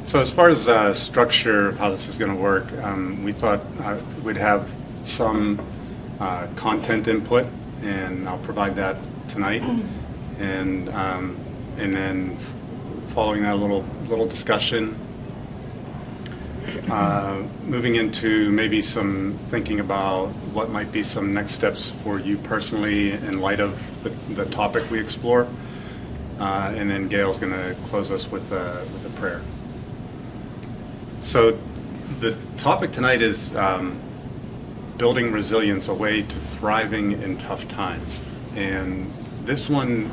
So as far as structure of how this is going to work, we thought we'd have some content input, and I'll provide that tonight, and then following that, a little discussion, moving into maybe some thinking about what might be some next steps for you personally in light of the topic we explore, and then Gail's going to close us with a prayer. So the topic tonight is building resilience, a way to thriving in tough times. And this one,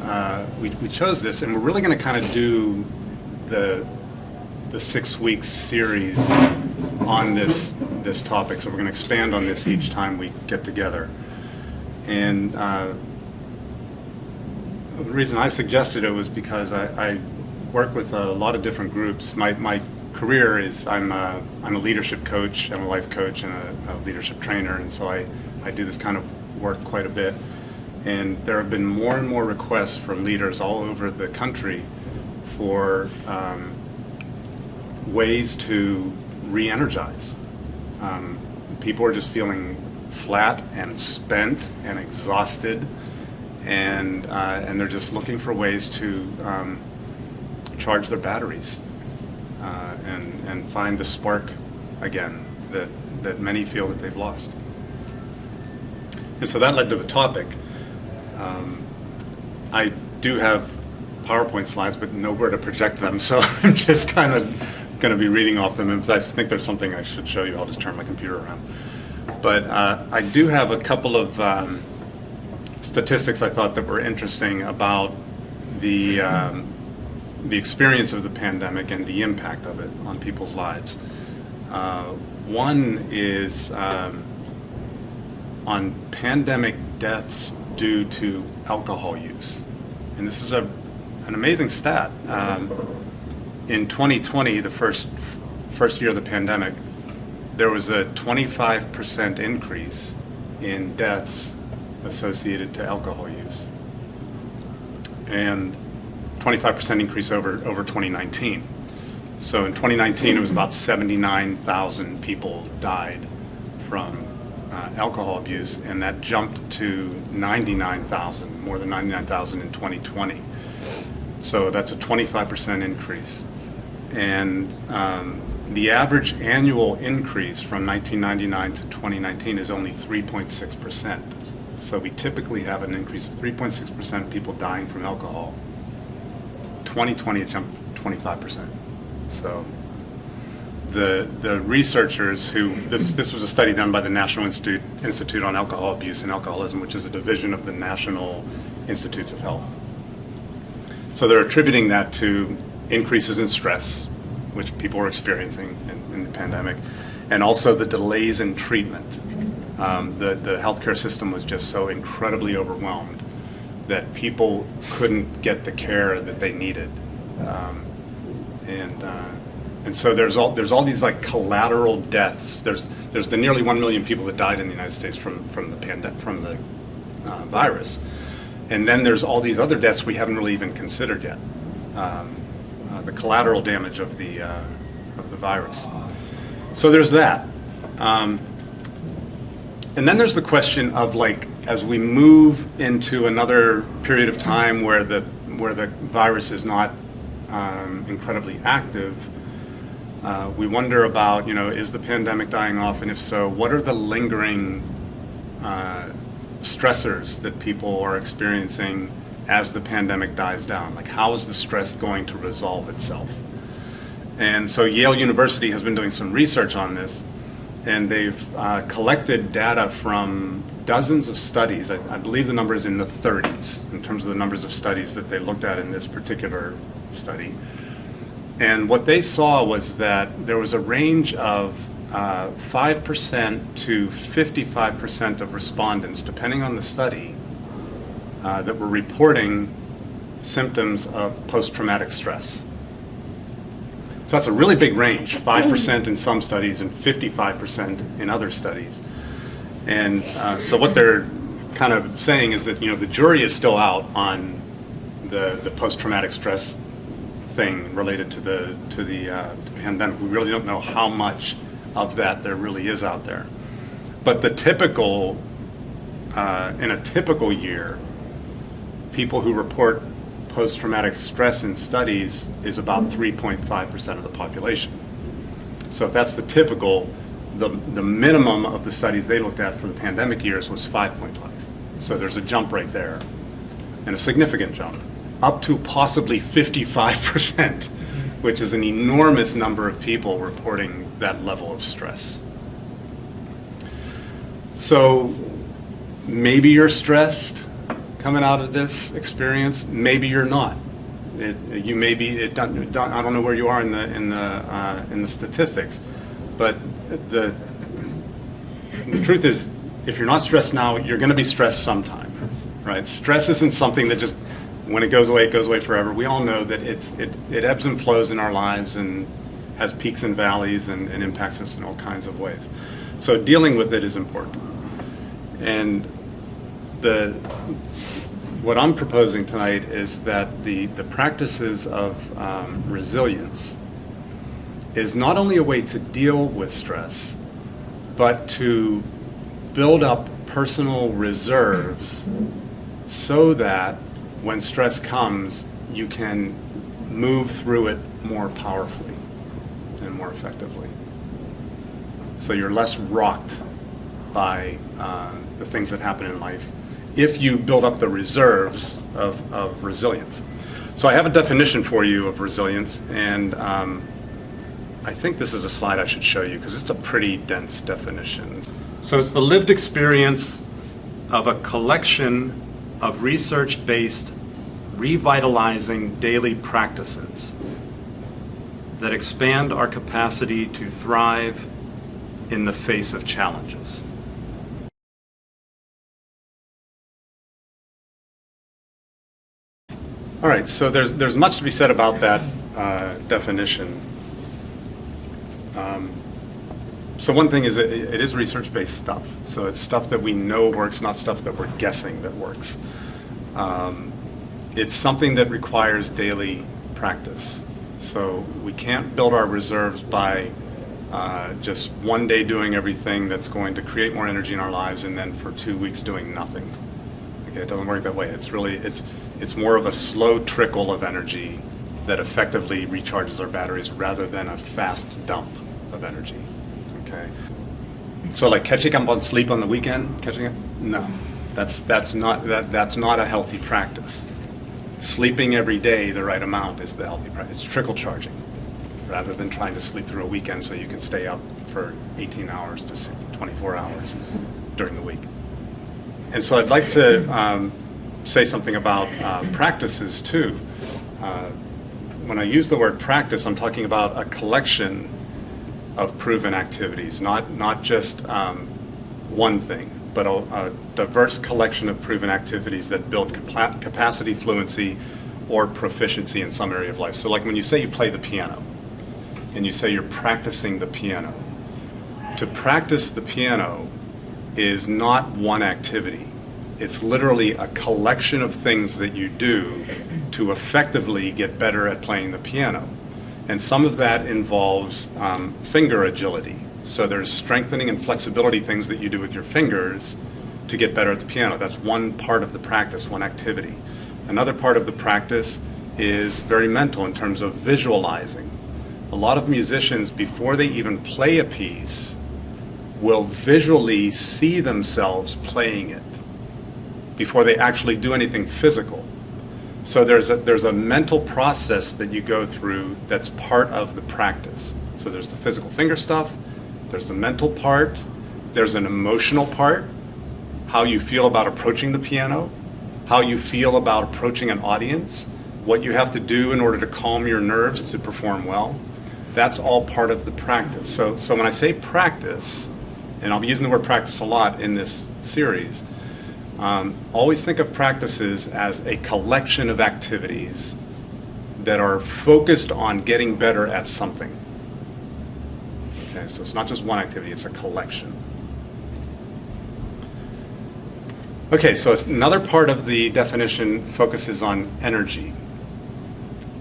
we chose this, and we're really going to kind of do the 6-week series on this topic. So we're going to expand on this each time we get together. And the reason I suggested it was because I work with a lot of different groups. My career is I'm a leadership coach, I'm a life coach, and a leadership trainer, and so I do this kind of work quite a bit. And there have been more and more requests from leaders all over the country for ways to re-energize. People are just feeling flat and spent and exhausted, and they're just looking for ways to charge their batteries. And find the spark again that many feel that they've lost. And so that led to the topic. I do have PowerPoint slides, but nowhere to project them, so I'm just kind of going to be reading off them. And if I think there's something I should show you, I'll just turn my computer around. But I do have a couple of statistics I thought that were interesting about the experience of the pandemic and the impact of it on people's lives. One is on pandemic deaths due to alcohol use. And this is an amazing stat. In 2020, the first year of the pandemic, there was a 25% increase in deaths associated to alcohol use. And 25% increase over 2019. So in 2019, it was about 79,000 people died from alcohol abuse, and that jumped to 99,000, more than 99,000 in 2020. So that's a 25% increase. And the average annual increase from 1999 to 2019 is only 3.6%. So we typically have an increase of 3.6% people dying from alcohol. 2020 it jumped 25%. So the researchers this was a study done by the National Institute on Alcohol Abuse and Alcoholism, which is a division of the National Institutes of Health. So they're attributing that to increases in stress, which people were experiencing in the pandemic, and also the delays in treatment. The healthcare system was just so incredibly overwhelmed that people couldn't get the care that they needed, and so there's all these like collateral deaths. There's the nearly 1 million people that died in the United States from the virus, and then there's all these other deaths we haven't really even considered yet. The collateral damage of the virus. So there's that, and then there's the question of, like, as we move into another period of time where the virus is not incredibly active, we wonder about, is the pandemic dying off, and if so, what are the lingering stressors that people are experiencing as the pandemic dies down? Like, how is the stress going to resolve itself? And so Yale University has been doing some research on this, and they've collected data from dozens of studies. I believe the number is in the 30s in terms of the numbers of studies that they looked at in this particular study. And what they saw was that there was a range of 5% to 55% of respondents, depending on the study, that were reporting symptoms of post-traumatic stress. So that's a really big range, 5% in some studies and 55% in other studies. And so what they're kind of saying is that, the jury is still out on the post-traumatic stress thing related to the pandemic. We really don't know how much of that there really is out there. But the typical, in a typical year, people who report post-traumatic stress in studies is about 3.5% of the population. So if that's the typical, the minimum of the studies they looked at for the pandemic years was 5.5. So there's a jump right there, and a significant jump, up to possibly 55%, which is an enormous number of people reporting that level of stress. So maybe you're stressed coming out of this experience. Maybe you're not. You may be. I don't know where you are in the statistics, but the truth is, if you're not stressed now, you're going to be stressed sometime, right? Stress isn't something that just, when it goes away forever. We all know that it ebbs and flows in our lives and has peaks and valleys and impacts us in all kinds of ways. So dealing with it is important. And what I'm proposing tonight is that the practices of resilience is not only a way to deal with stress, but to build up personal reserves so that when stress comes, you can move through it more powerfully and more effectively. So you're less rocked by the things that happen in life if you build up the reserves of resilience. So I have a definition for you of resilience, and I think this is a slide I should show you because it's a pretty dense definition. So it's the lived experience of a collection of research-based, revitalizing daily practices that expand our capacity to thrive in the face of challenges. All right, so there's much to be said about that definition. So one thing is it is research-based stuff. So it's stuff that we know works, not stuff that we're guessing that works. It's something that requires daily practice. So we can't build our reserves by just one day doing everything that's going to create more energy in our lives and then for 2 weeks doing nothing. Okay, it doesn't work that way. It's more of a slow trickle of energy that effectively recharges our batteries rather than a fast dump of energy. Okay, so like catching up on sleep on the weekend, no, that's not a healthy practice. Sleeping every day the right amount is the healthy practice. It's trickle charging, rather than trying to sleep through a weekend so you can stay up for 18 hours to 24 hours during the week. And so I'd like to say something about practices too. When I use the word practice, I'm talking about a collection of proven activities, not just one thing, but a diverse collection of proven activities that build capacity, fluency, or proficiency in some area of life. So like when you say you play the piano, and you say you're practicing the piano, to practice the piano is not one activity. It's literally a collection of things that you do to effectively get better at playing the piano. And some of that involves finger agility. So there's strengthening and flexibility things that you do with your fingers to get better at the piano. That's one part of the practice, one activity. Another part of the practice is very mental in terms of visualizing. A lot of musicians, before they even play a piece, will visually see themselves playing it before they actually do anything physical. So there's a mental process that you go through that's part of the practice. So there's the physical finger stuff, there's the mental part, there's an emotional part, how you feel about approaching the piano, how you feel about approaching an audience, what you have to do in order to calm your nerves to perform well. That's all part of the practice. So when I say practice, and I'll be using the word practice a lot in this series, always think of practices as a collection of activities that are focused on getting better at something. Okay, so it's not just one activity, it's a collection. Okay, so another part of the definition focuses on energy.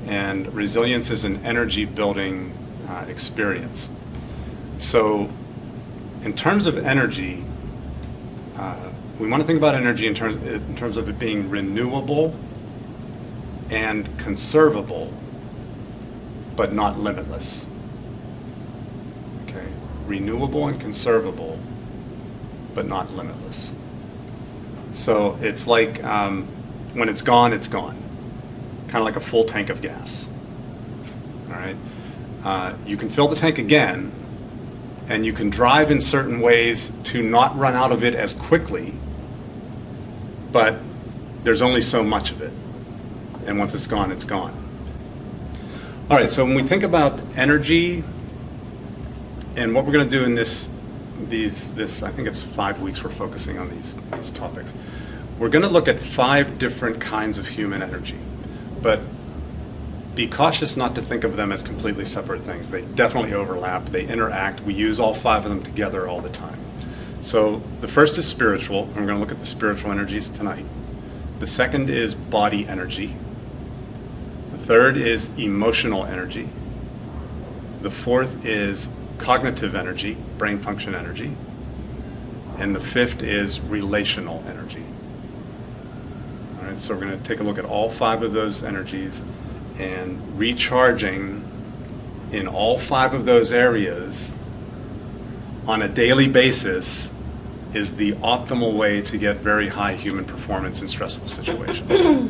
And resilience is an energy building experience. So in terms of energy, we want to think about energy in terms of it being renewable and conservable, but not limitless. Okay, renewable and conservable, but not limitless. So it's like when it's gone, kind of like a full tank of gas. All right, you can fill the tank again, and you can drive in certain ways to not run out of it as quickly, but there's only so much of it. And once it's gone, it's gone. All right, so when we think about energy and what we're going to do in this, I think it's 5 weeks we're focusing on these topics. We're going to look at 5 different kinds of human energy, but be cautious not to think of them as completely separate things. They definitely overlap, they interact, we use all 5 of them together all the time. So the first is spiritual, and we're going to look at the spiritual energies tonight. The second is body energy. The third is emotional energy. The fourth is cognitive energy, brain function energy. And the fifth is relational energy. All right, so we're going to take a look at all 5 of those energies, and recharging in all 5 of those areas on a daily basis is the optimal way to get very high human performance in stressful situations.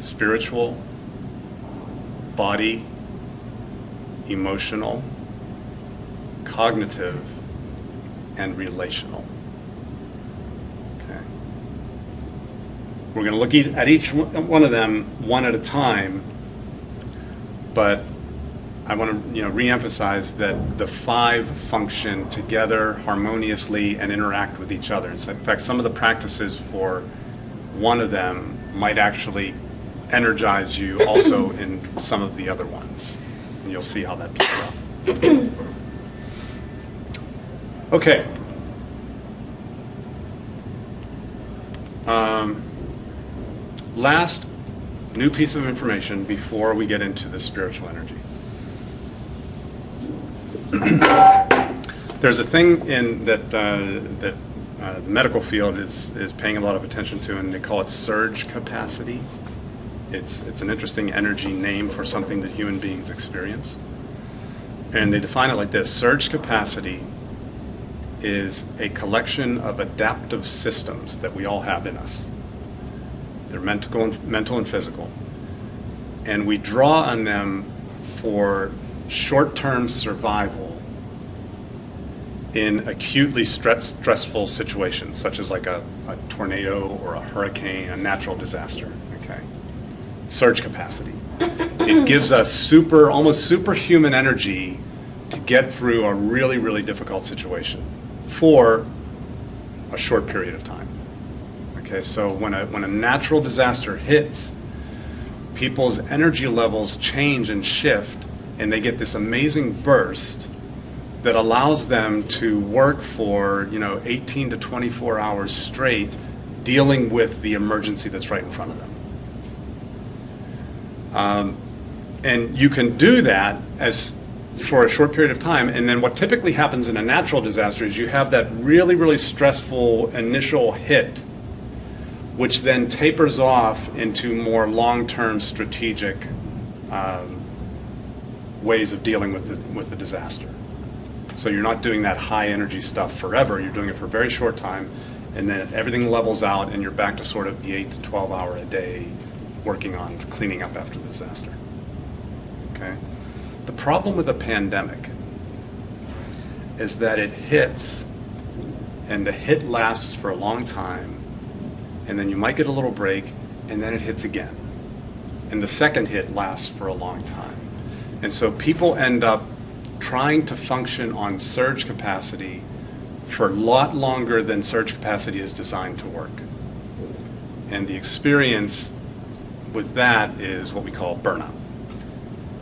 Spiritual, body, emotional, cognitive, and relational. Okay. We're going to look at each one of them one at a time, but I want to re-emphasize that the 5 function together harmoniously and interact with each other. In fact, some of the practices for one of them might actually energize you also in some of the other ones. And you'll see how that plays out. Okay. Last new piece of information before we get into the spiritual energy. There's a thing that the medical field is paying a lot of attention to, and they call it surge capacity. It's an interesting energy name for something that human beings experience. And they define it like this: surge capacity is a collection of adaptive systems that we all have in us. They're mental and physical. And we draw on them for short-term survival in acutely stressful situations, such as like a tornado or a hurricane, a natural disaster. Okay, surge capacity. It gives us almost superhuman energy to get through a really, really difficult situation for a short period of time. Okay, so when a natural disaster hits, people's energy levels change and shift, and they get this amazing burst that allows them to work for 18 to 24 hours straight, dealing with the emergency that's right in front of them. And you can do that for a short period of time, and then what typically happens in a natural disaster is you have that really, really stressful initial hit, which then tapers off into more long-term strategic ways of dealing with the disaster. So you're not doing that high energy stuff forever, you're doing it for a very short time, and then everything levels out and you're back to sort of the 8 to 12 hour a day working on cleaning up after the disaster. Okay? The problem with a pandemic is that it hits, and the hit lasts for a long time, and then you might get a little break, and then it hits again. And the second hit lasts for a long time. And so people end up trying to function on surge capacity for a lot longer than surge capacity is designed to work. And the experience with that is what we call burnout.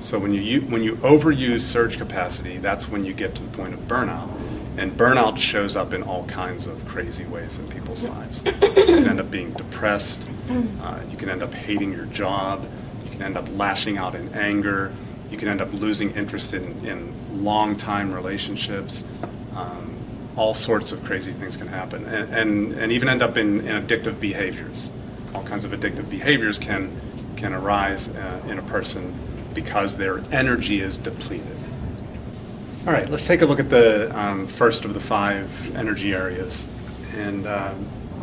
So when you overuse surge capacity, that's when you get to the point of burnout. And burnout shows up in all kinds of crazy ways in people's lives. You can end up being depressed. You can end up hating your job. You can end up lashing out in anger. You can end up losing interest in long-time relationships. All sorts of crazy things can happen, and even end up in addictive behaviors. All kinds of addictive behaviors can arise in a person because their energy is depleted. All right, let's take a look at the first of the 5 energy areas. And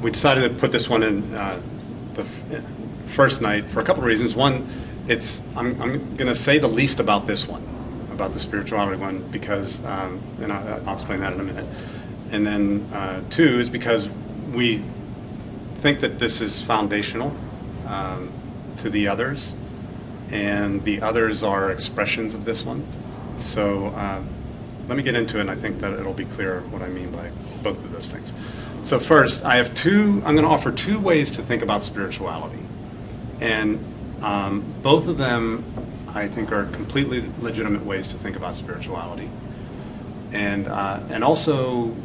we decided to put this one in the first night for a couple of reasons. One, I'm going to say the least about this one, about the spirituality one, because, and I'll explain that in a minute. And then 2 is because we think that this is foundational to the others, and the others are expressions of this one. So let me get into it, and I think that it'll be clear what I mean by both of those things. So first, I'm going to offer 2 ways to think about spirituality. And both of them, I think, are completely legitimate ways to think about spirituality. And also,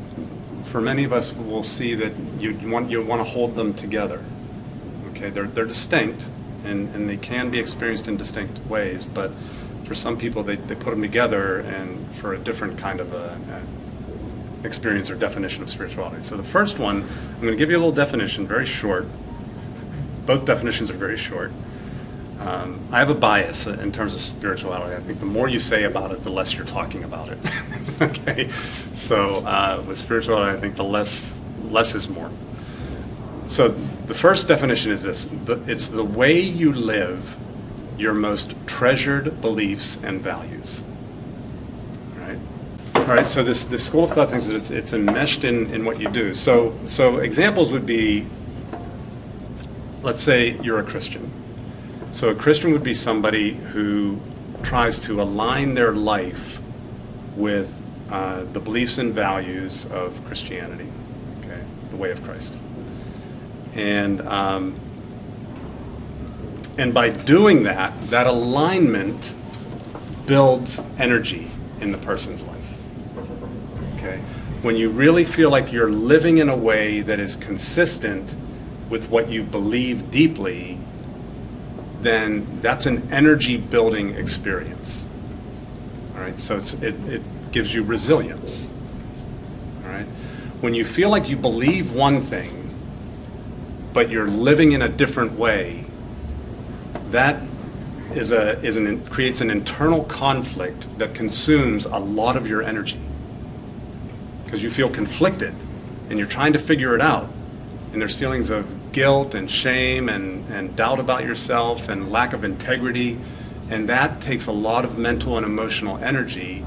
for many of us, we'll see that you want to hold them together. Okay, they're distinct, and they can be experienced in distinct ways, but for some people, they put them together and for a different kind of experience or definition of spirituality. So the first one, I'm going to give you a little definition, very short. Both definitions are very short. I have a bias in terms of spirituality. I think the more you say about it, the less you're talking about it. Okay, so with spirituality, I think the less is more. So the first definition is this: it's the way you live your most treasured beliefs and values. All right. So this school of thought thinks that it's enmeshed in what you do. So examples would be, let's say you're a Christian. So a Christian would be somebody who tries to align their life with the beliefs and values of Christianity, okay, the way of Christ. And by doing that alignment builds energy in the person's life. Okay? When you really feel like you're living in a way that is consistent with what you believe deeply, then that's an energy building experience. All right? So it gives you resilience. All right? When you feel like you believe one thing, but you're living in a different way, that creates an internal conflict that consumes a lot of your energy, because you feel conflicted and you're trying to figure it out, and there's feelings of guilt and shame and doubt about yourself and lack of integrity, and that takes a lot of mental and emotional energy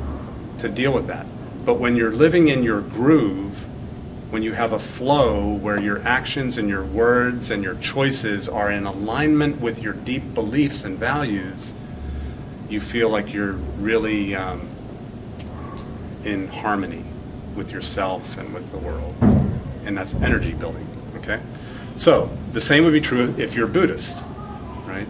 to deal with that. But when you're living in your groove, when you have a flow where your actions and your words and your choices are in alignment with your deep beliefs and values, you feel like you're really in harmony with yourself and with the world. And that's energy building, okay? So the same would be true if you're Buddhist, right?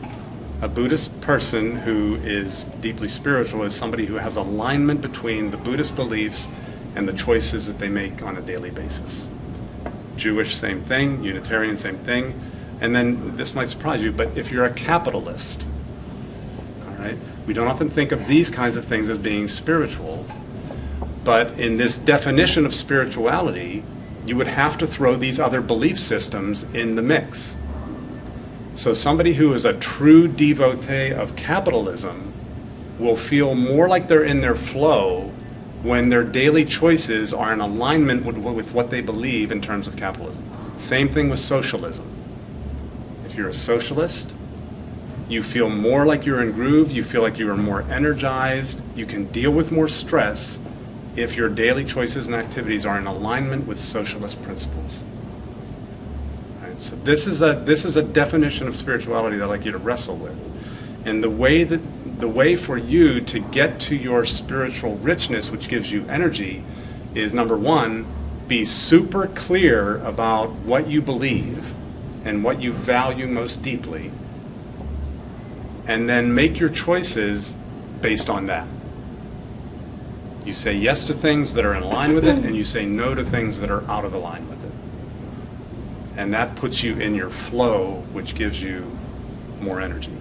A Buddhist person who is deeply spiritual is somebody who has alignment between the Buddhist beliefs and the choices that they make on a daily basis. Jewish, same thing. Unitarian, same thing. And then this might surprise you, but if you're a capitalist, all right, we don't often think of these kinds of things as being spiritual, but in this definition of spirituality, you would have to throw these other belief systems in the mix. So somebody who is a true devotee of capitalism will feel more like they're in their flow when their daily choices are in alignment with what they believe in terms of capitalism. Same thing with socialism. If you're a socialist, you feel more like you're in groove, you feel like you are more energized, you can deal with more stress if your daily choices and activities are in alignment with socialist principles. Right? So this is a definition of spirituality that I'd like you to wrestle with. And the way for you to get to your spiritual richness, which gives you energy, is number one, be super clear about what you believe and what you value most deeply, and then make your choices based on that. You say yes to things that are in line with it, and you say no to things that are out of line with it. And that puts you in your flow, which gives you more energy.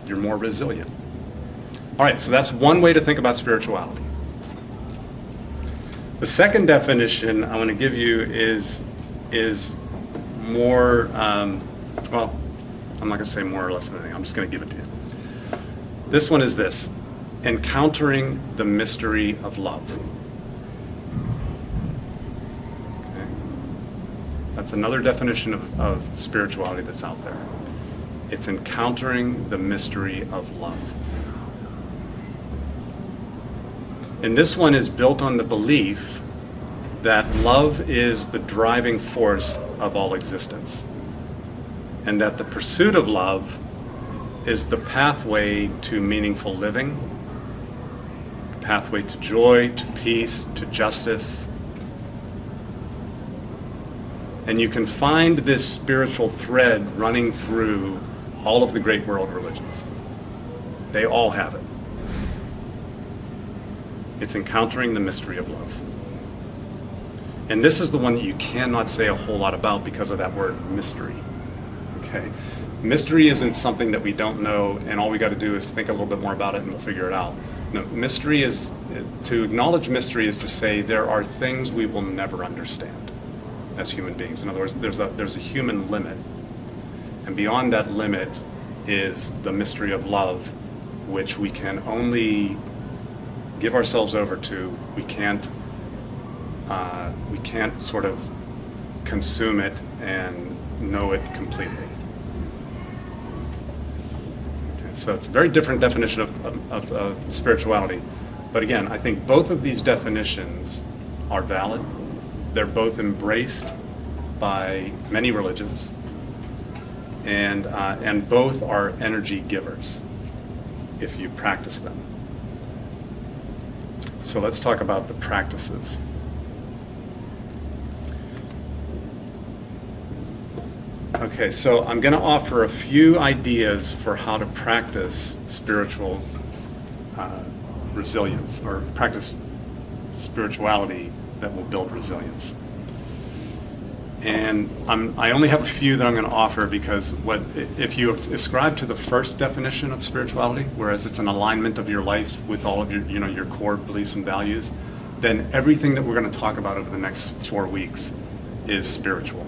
you're more resilient. All right, so that's one way to think about spirituality. The second definition I want to give you is more, well, I'm not going to say more or less than anything. I'm just going to give it to you. This one is this: encountering the mystery of love. Okay. That's another definition of spirituality that's out there. It's encountering the mystery of love. And this one is built on the belief that love is the driving force of all existence, and that the pursuit of love is the pathway to meaningful living, the pathway to joy, to peace, to justice. And you can find this spiritual thread running through all of the great world religions. They all have it. It's encountering the mystery of love. And this is the one that you cannot say a whole lot about because of that word mystery. Okay? Mystery isn't something that we don't know and all we got to do is think a little bit more about it and we'll figure it out. No, mystery is, to acknowledge mystery is to say there are things we will never understand as human beings. In other words, there's a human limit. And beyond that limit is the mystery of love, which we can only give ourselves over to. We can't sort of consume it and know it completely. Okay, so it's a very different definition of spirituality. But again, I think both of these definitions are valid. They're both embraced by many religions, and both are energy givers if you practice them. So let's talk about the practices. Okay, so I'm going to offer a few ideas for how to practice spiritual resilience, or practice spirituality that will build resilience. And I only have a few that I'm going to offer because if you ascribe to the first definition of spirituality, whereas it's an alignment of your life with all of your core beliefs and values, then everything that we're going to talk about over the next 4 weeks is spiritual.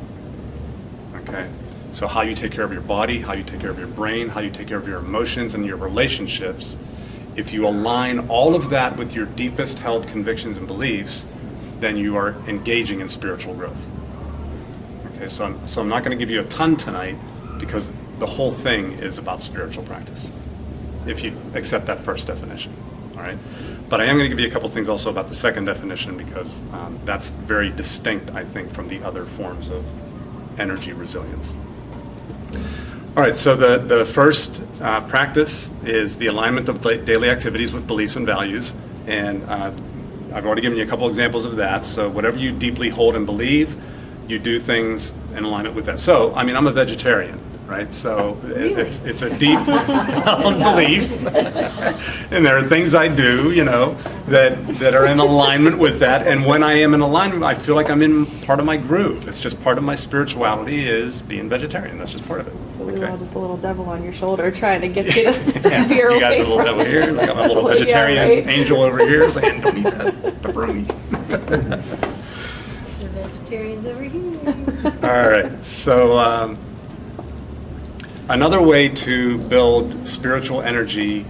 Okay? So how you take care of your body, how you take care of your brain, how you take care of your emotions and your relationships, if you align all of that with your deepest held convictions and beliefs, then you are engaging in spiritual growth. Okay, so I'm not going to give you a ton tonight because the whole thing is about spiritual practice, if you accept that first definition. All right, but I am going to give you a couple things also about the second definition because that's very distinct, I think, from the other forms of energy resilience. All right, so the first practice is the alignment of daily activities with beliefs and values, and I've already given you a couple examples of that. So whatever you deeply hold and believe, you do things in alignment with that. So, I mean, I'm a vegetarian, right? So Really? it's a deep held belief, and there are things I do, that are in alignment with that. And when I am in alignment, I feel like I'm in part of my groove. It's just part of my spirituality is being vegetarian. That's just part of it. So we were Okay? all just a little devil on your shoulder trying to get you to Yeah, veer you guys away are a little from devil it. here, and I got my little Yeah, vegetarian right. angel over here saying, don't eat that pepperoni. The vegetarians over here. All right, so another way to build spiritual energy,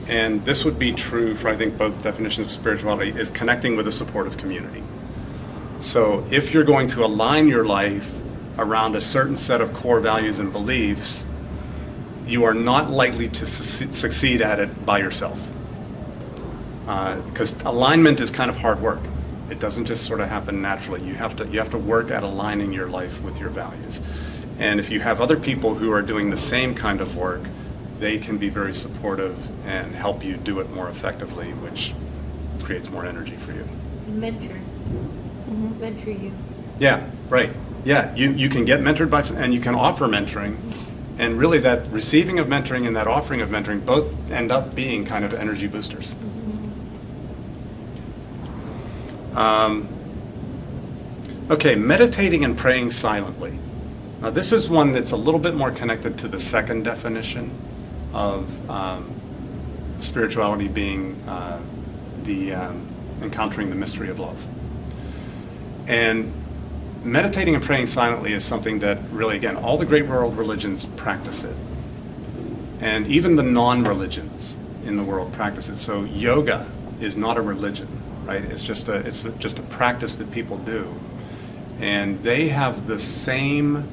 and this would be true for, I think, both definitions of spirituality, is connecting with a supportive community. So if you're going to align your life around a certain set of core values and beliefs, you are not likely to succeed at it by yourself. Because alignment is kind of hard work. It doesn't just sort of happen naturally. You have to work at aligning your life with your values. And if you have other people who are doing the same kind of work, they can be very supportive and help you do it more effectively, which creates more energy for you. Mentor. Mentor you. Yeah, right. Yeah, you can get mentored by, and you can offer mentoring. And really that receiving of mentoring and that offering of mentoring both end up being kind of energy boosters. Okay, meditating and praying silently. Now this is one that's a little bit more connected to the second definition, of spirituality being encountering the mystery of love. And meditating and praying silently is something that really, again, all the great world religions practice it. And even the non-religions in the world practice it. So yoga is not a religion, right? It's just a practice that people do. And they have the same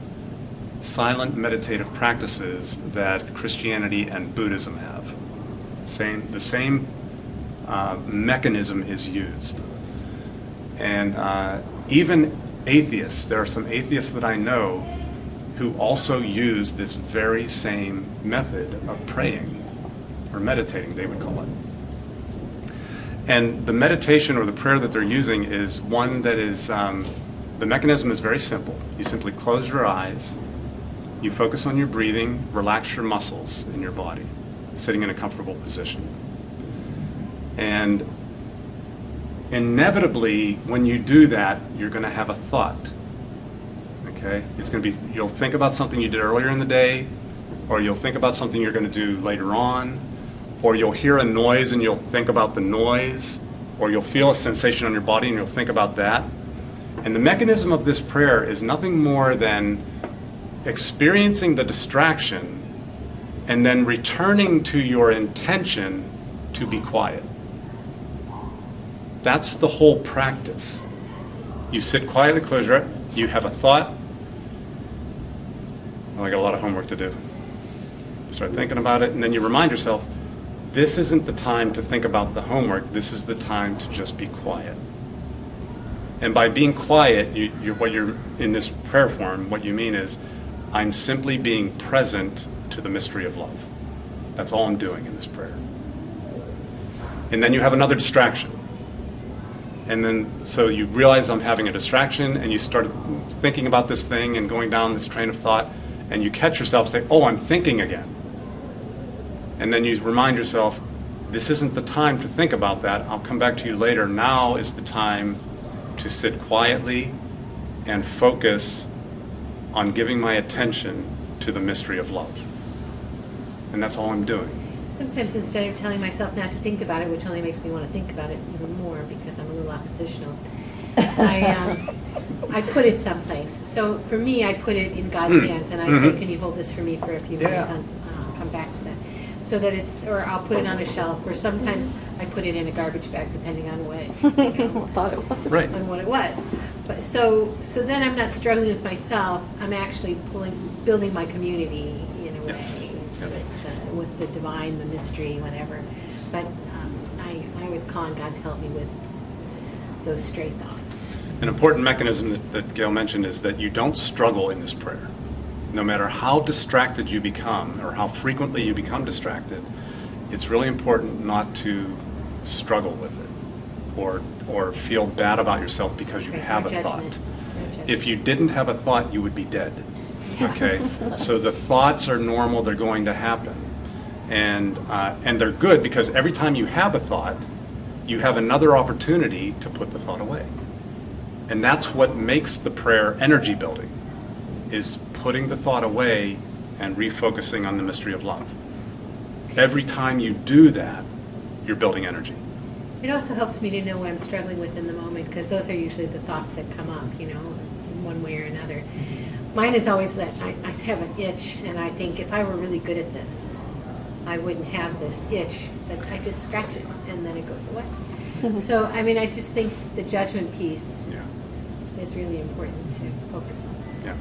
silent meditative practices that Christianity and Buddhism have. The same mechanism is used. And even atheists, there are some atheists that I know who also use this very same method of praying, or meditating, they would call it. And the meditation or the prayer that they're using is one that is, the mechanism is very simple. You simply close your eyes, you focus on your breathing, relax your muscles in your body, sitting in a comfortable position. And inevitably, when you do that, you're going to have a thought. Okay? It's going to be, you'll think about something you did earlier in the day, or you'll think about something you're going to do later on, or you'll hear a noise and you'll think about the noise, or you'll feel a sensation on your body and you'll think about that. And the mechanism of this prayer is nothing more than experiencing the distraction and then returning to your intention to be quiet. That's the whole practice. You sit quietly, close your eyes, you have a thought. Well, I got a lot of homework to do. Start thinking about it, and then you remind yourself, this isn't the time to think about the homework, this is the time to just be quiet. And by being quiet, what you're in this prayer form, what you mean is, I'm simply being present to the mystery of love. That's all I'm doing in this prayer. And then you have another distraction. And then, so you realize I'm having a distraction, and you start thinking about this thing and going down this train of thought, and you catch yourself say, oh, I'm thinking again. And then you remind yourself, this isn't the time to think about that. I'll come back to you later. Now is the time to sit quietly and focus on giving my attention to the mystery of love. And that's all I'm doing. Sometimes instead of telling myself not to think about it, which only makes me want to think about it even more because I'm a little oppositional, I put it someplace. So for me, I put it in God's hands, and I say, can you hold this for me for a few minutes? And I'll come back to that. So that it's, or I'll put it on a shelf, or sometimes I put it in a garbage bag, depending on what, Thought it was. Right. on what it was. But so then I'm not struggling with myself. I'm actually building my community in a way. Yes. With the divine, the mystery, whatever. But I always call on God to help me with those stray thoughts. An important mechanism that Gail mentioned is that you don't struggle in this prayer. No matter how distracted you become or how frequently you become distracted, it's really important not to struggle with it or feel bad about yourself because you Right, have no a thought. judgment. No judgment. If you didn't have a thought, you would be dead. Okay? Yes. So the thoughts are normal, they're going to happen. And they're good because every time you have a thought, you have another opportunity to put the thought away. And that's what makes the prayer energy building, is putting the thought away and refocusing on the mystery of love. Every time you do that, you're building energy. It also helps me to know what I'm struggling with in the moment, because those are usually the thoughts that come up, in one way or another. Mine is always that I have an itch, and I think if I were really good at this, I wouldn't have this itch, but I just scratch it, and then it goes away. So, I just think the judgment piece is really important to focus on. Yeah.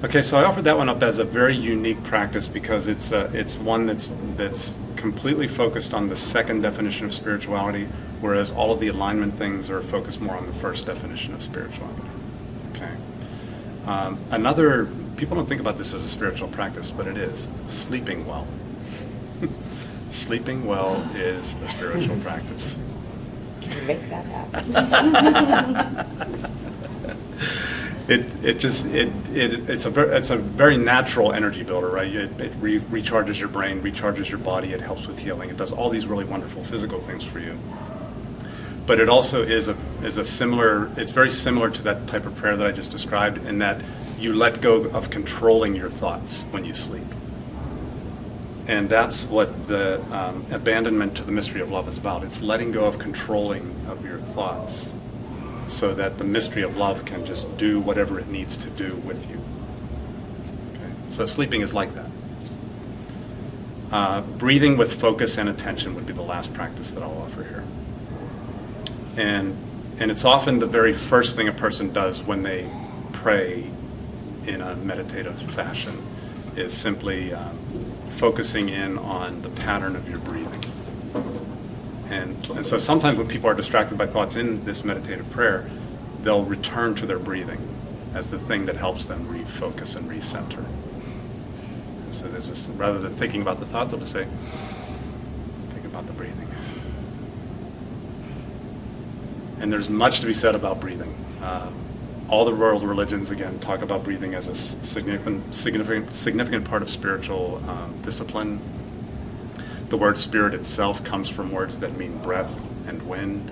Okay, so I offered that one up as a very unique practice because it's one that's completely focused on the second definition of spirituality, whereas all of the alignment things are focused more on the first definition of spirituality. Okay. People don't think about this as a spiritual practice, but it is. Sleeping well. Sleeping well is a spiritual practice. Make that happen. It's a very natural energy builder, right? It recharges your brain, recharges your body, it helps with healing, it does all these really wonderful physical things for you. But it also is it's very similar to that type of prayer that I just described, in that you let go of controlling your thoughts when you sleep. And that's what the abandonment to the mystery of love is about. It's letting go of controlling of your thoughts so that the mystery of love can just do whatever it needs to do with you. Okay? So sleeping is like that. Breathing with focus and attention would be the last practice that I'll offer here. And it's often the very first thing a person does when they pray in a meditative fashion is simply focusing in on the pattern of your breathing. And so sometimes when people are distracted by thoughts in this meditative prayer, they'll return to their breathing as the thing that helps them refocus and recenter. So they just, rather than thinking about the thought, they'll just say, think about the breathing. And there's much to be said about breathing. All the world religions, again, talk about breathing as a significant part of spiritual discipline. The word spirit itself comes from words that mean breath and wind.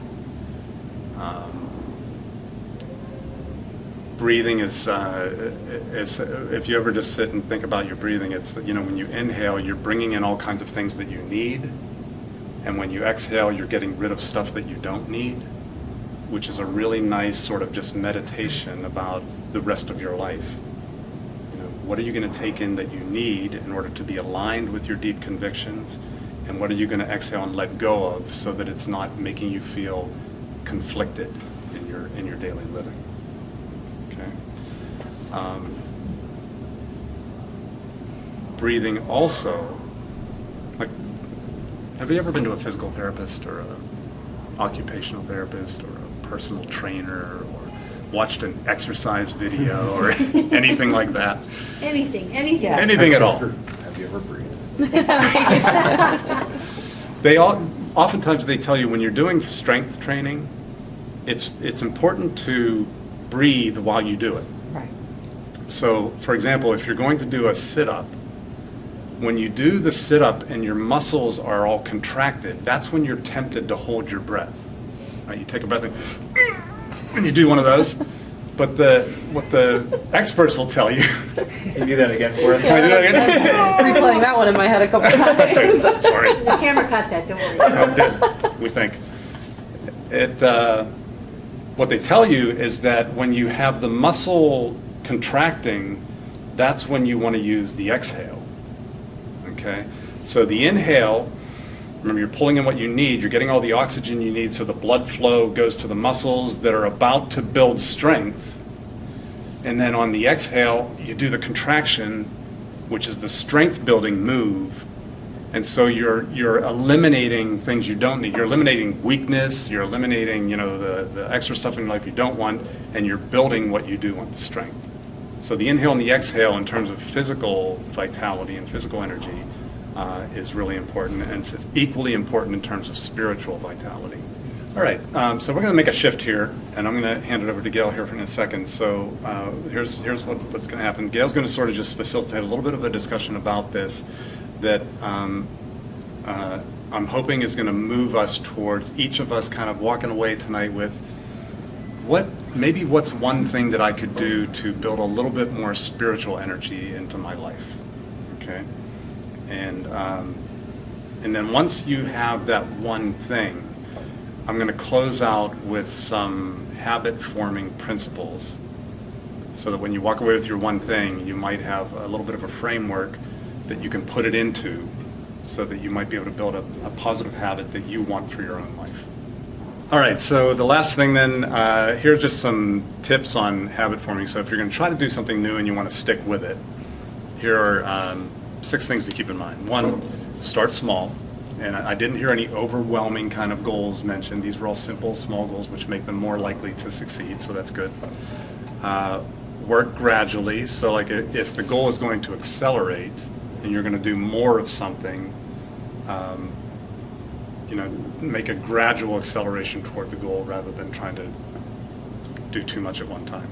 Breathing is, if you ever just sit and think about your breathing, it's, when you inhale, you're bringing in all kinds of things that you need. And when you exhale, you're getting rid of stuff that you don't need, which is a really nice sort of just meditation about the rest of your life. What are you going to take in that you need in order to be aligned with your deep convictions? And what are you going to exhale and let go of so that it's not making you feel conflicted in your daily living? Okay. Breathing also, like, have you ever been to a physical therapist or an occupational therapist or a personal trainer or watched an exercise video or anything like that? Anything. Yeah. Anything at all. Have you ever breathed? Oftentimes they tell you when you're doing strength training, it's important to breathe while you do it. Right. So, for example, if you're going to do a sit-up, when you do the sit-up and your muscles are all contracted, that's when you're tempted to hold your breath. Right? You take a breath and you do one of those. But what the experts will tell you. Can you do that again for us? Can I do that again? Replaying that one in my head a couple times. Sorry. The camera caught that, don't worry. It did, we think. What they tell you is that when you have the muscle contracting, that's when you want to use the exhale. Okay? So the inhale, remember you're pulling in what you need, you're getting all the oxygen you need so the blood flow goes to the muscles that are about to build strength. And then on the exhale, you do the contraction, which is the strength building move. And so you're eliminating things you don't need. You're eliminating weakness, you're eliminating, the extra stuff in your life you don't want, and you're building what you do want, the strength. So the inhale and the exhale in terms of physical vitality and physical energy is really important, and it's equally important in terms of spiritual vitality. All right, so we're going to make a shift here, and I'm going to hand it over to Gail here in a second. So here's what's going to happen. Gail's going to sort of just facilitate a little bit of a discussion about this that I'm hoping is going to move us towards each of us kind of walking away tonight with what's one thing that I could do to build a little bit more spiritual energy into my life, okay? And then once you have that one thing, I'm going to close out with some habit-forming principles so that when you walk away with your one thing, you might have a little bit of a framework that you can put it into so that you might be able to build a positive habit that you want for your own life. All right, so the last thing then, here are just some tips on habit forming. So if you're going to try to do something new and you want to stick with it, here are 6 things to keep in mind. 1, start small. And I didn't hear any overwhelming kind of goals mentioned. These were all simple, small goals which make them more likely to succeed, so that's good. Work gradually, so like if the goal is going to accelerate and you're going to do more of something, make a gradual acceleration toward the goal rather than trying to do too much at one time.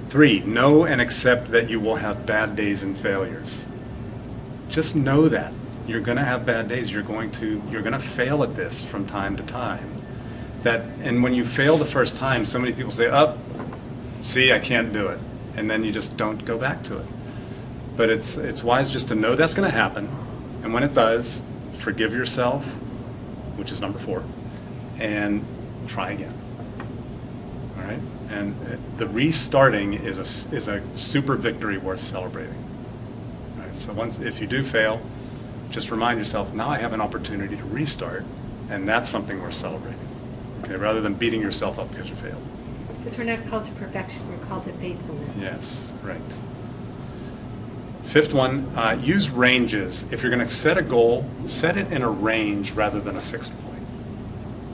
3, know and accept that you will have bad days and failures. Just know that. You're going to have bad days. You're going to fail at this from time to time. And when you fail the first time, so many people say, see, I can't do it. And then you just don't go back to it. But it's wise just to know that's going to happen, and when it does, forgive yourself, which is number 4, and try again. All right? And the restarting is a super victory worth celebrating. All right? So if you do fail, just remind yourself, now I have an opportunity to restart, and that's something worth celebrating. Okay? Rather than beating yourself up because you failed. Because we're not called to perfection, we're called to faithfulness. Yes, right. 5th one, use ranges. If you're going to set a goal, set it in a range rather than a fixed point.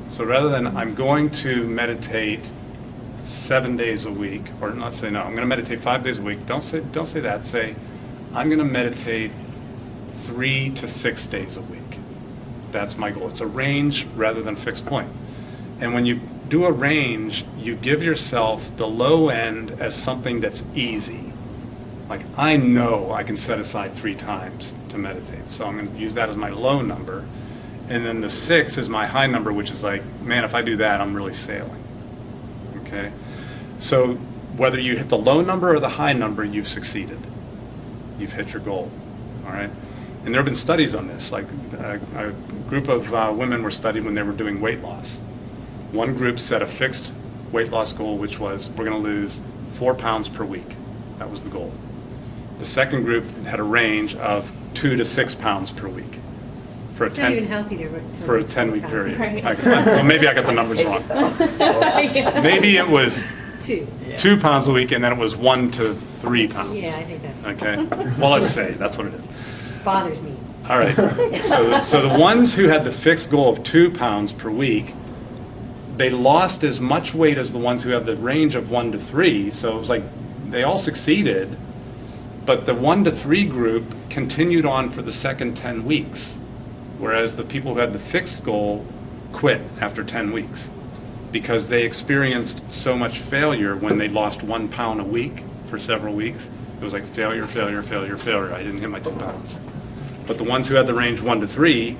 So rather than I'm going to meditate 7 days a week, or not say no, I'm going to meditate 5 days a week. Don't say that. Say I'm going to meditate 3 to 6 days a week. That's my goal. It's a range rather than a fixed point. And when you do a range, you give yourself the low end as something that's easy. Like, I know I can set aside 3 times to meditate, so I'm going to use that as my low number. And then the 6 is my high number, which is like, man, if I do that, I'm really sailing. Okay? So whether you hit the low number or the high number, you've succeeded. You've hit your goal. All right? And there have been studies on this. Like, a group of women were studied when they were doing weight loss. One group set a fixed weight loss goal, which was, we're going to lose 4 pounds per week. That was the goal. The second group had a range of 2 to 6 pounds per week for It's not even healthy to for a lose 10-week 4 period. pounds. Well, maybe I got the numbers wrong. Maybe it was 2. 2 pounds a week, and then it was 1 to 3 pounds. Yeah, I think that's. Okay. Well, let's say that's what it is. This bothers me. All right. So the ones who had the fixed goal of 2 pounds per week, they lost as much weight as the ones who had the range of 1 to 3. So it was like they all succeeded, but the 1 to 3 group continued on for the second 10 weeks, whereas the people who had the fixed goal quit after 10 weeks because they experienced so much failure when they lost 1 pound a week for several weeks. It was like failure, failure, failure, failure. I didn't hit my 2 pounds. But the ones who had the range 1 to 3,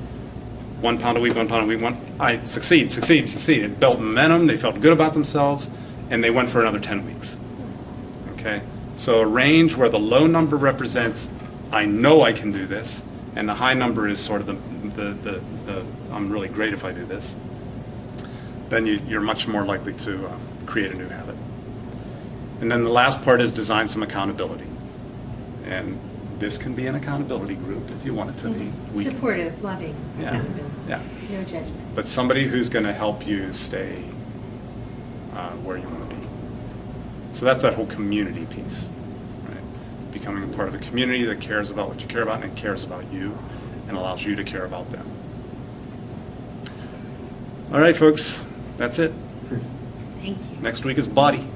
1 pound a week, 1 pound a week, I succeed. It built momentum, they felt good about themselves, and they went for another 10 weeks. Okay? So a range where the low number represents, I know I can do this, and the high number is sort of the I'm really great if I do this, then you're much more likely to create a new habit. And then the last part is design some accountability. And this can be an accountability group if you want it to be. Supportive, loving, Yeah. accountability. Yeah. No judgment. But somebody who's going to help you stay where you want to be. So that's that whole community piece, right? Becoming a part of a community that cares about what you care about and cares about you and allows you to care about them. All right, folks, that's it. Thank you. Next week is body.